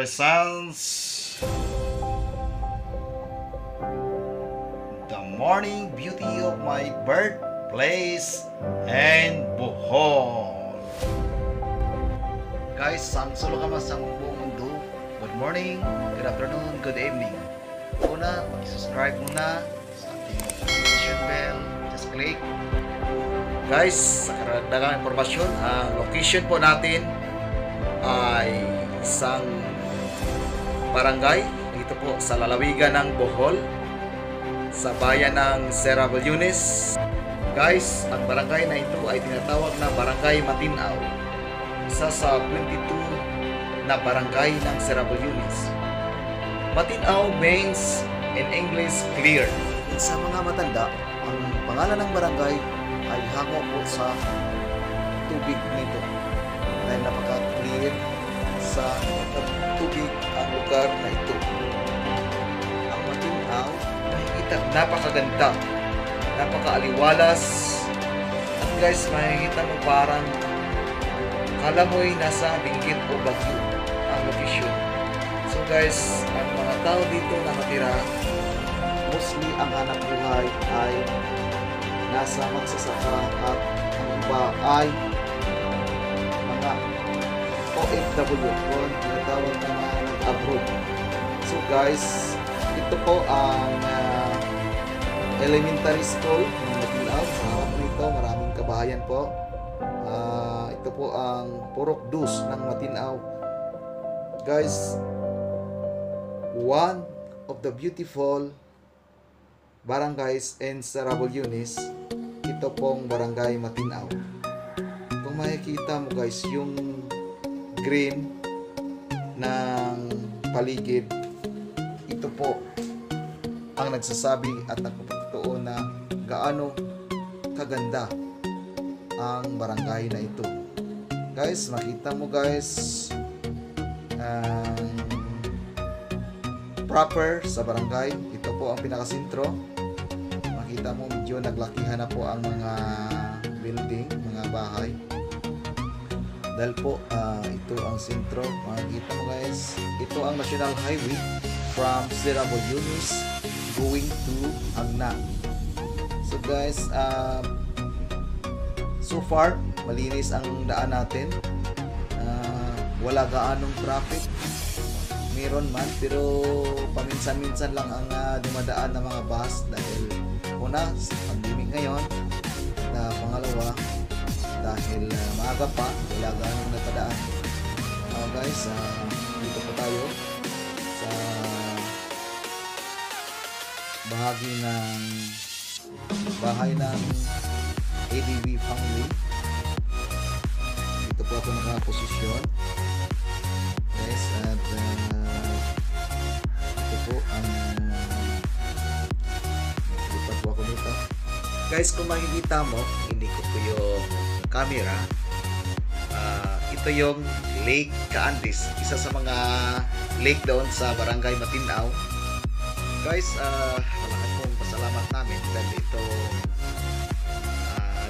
presents the morning beauty of my birthplace and Bohol. Guys, sangsulo ka masang buong mundo. Good morning, good afternoon, good evening. Una, mag-subscribe muna sa ating notification bell. Just click. Guys, sa karagdagang informasyon, ang location po natin ay isang barangay dito po sa lalawigan ng Bohol, sa bayan ng Seravallunes. Guys, ang barangay na ito ay tinatawag na Barangay Matinaw, isa sa 22 na barangay ng Seravallunes. Matinaw means in English clear. Sa mga matanda, ang pangalan ng barangay ay hango po sa tubig nito dahil napaka-clear sa tubig ang lugar na ito. Ang Matinaw, makikita napakaganda, napakaaliwalas, at guys, makikita mo parang kala mo'y nasa Benguet o Baguio ang location. So guys, ang mga tao dito nakatira, mostly ang hanap buhay ay nasa magsasaka at ang iba ay mga OFW o tinatawag na mga nag-abroad. So guys, ito po ang elementary school ng Matinaw. Sa harap nito, maraming kabahayan po. Ito po ang Purok Dus ng Matinaw. Guys, one of the beautiful barangays in Seravallunes, ito pong Barangay Matinaw. Kung makikita mo guys, yung green ng paligid, ito po ang nagsasabi at nagpapatutuo na gaano kaganda ang barangay na ito. Guys, makita mo guys, proper sa barangay, ito po ang pinakasentro. Makita mo medyo naglakihan na po ang mga building, mga bahay. Dahil po ito ang sentro. Makikita mo guys, ito ang National Highway from Seravallunes going to Agna. So guys, so far malinis ang daan natin. Wala gaanong traffic. Meron man, pero paminsan-minsan lang ang dumadaan ng mga bus dahil una, pandemic ngayon, na pangalawa, dahil maaga pa, wala ganong napadaan. Guys, dito po tayo sa bahagi ng bahay ng ADB family. Dito po ako nakaposisyon. Guys, at ito po ang lipat po ako dito. Guys, kung makikita mo, inikot ko yung camera. Ito yung Lake Caandis, isa sa mga lake doon sa Barangay Matinaw. Guys, malaking pong pasalamat namin dahil ito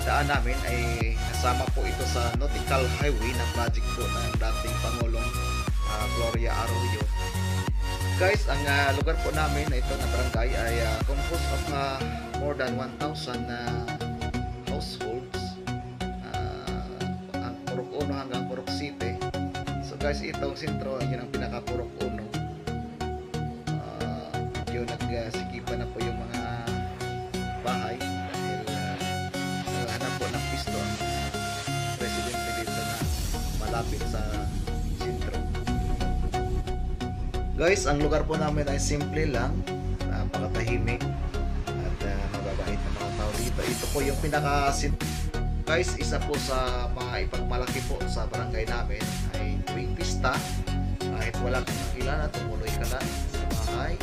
daan namin ay nasama po ito sa Nautical Highway na project po ng dating Pangulong Gloria Arroyo. Guys, ang lugar po namin na ito na barangay ay composed of more than 1,000 households, ang Purok 1 hanggang Purok 7. So guys, itong sentro, yun ang pinaka Purok 1. Yun, nagsikipan na po yung mga bahay dahil naghahanap po ng pisto ang residente dito na malapit sa sentro. Guys, ang lugar po namin ay simple lang, napakatahimik at mababait na mga tao dito. Ito po yung pinaka guys, isa po sa mga ipagmalaki po sa barangay namin ay tuwing pista, kahit wala kang makilala, tumuloy ka lang sa bahay,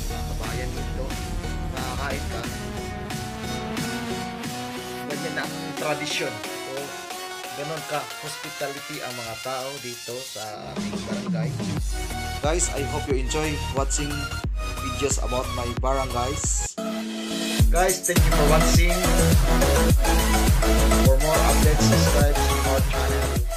mga kabayan dito, makakain ka. Ganyan na ang tradisyon. So, ganon ka hospitality ang mga tao dito sa aming barangay. Guys, I hope you enjoy watching videos about my barangays. Guys, thank you for watching. For more updates, subscribe to our channel.